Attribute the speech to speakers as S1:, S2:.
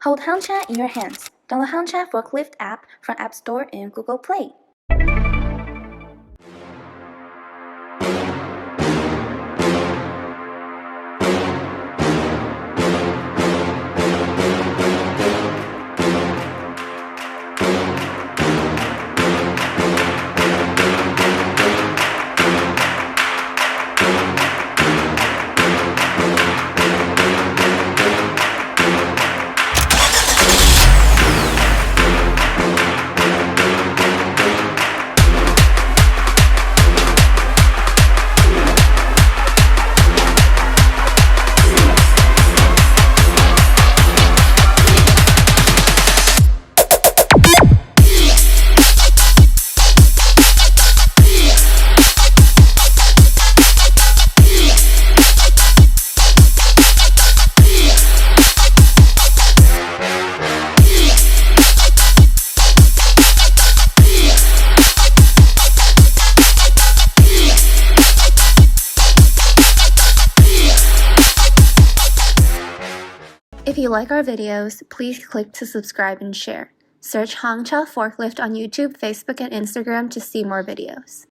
S1: Hold Hangcha in your hands. Download Hangcha Forklift app from App Store and Google Play. If you like our videos, please click to subscribe and share. Search Hangcha Forklift on YouTube, Facebook, and Instagram to see more videos.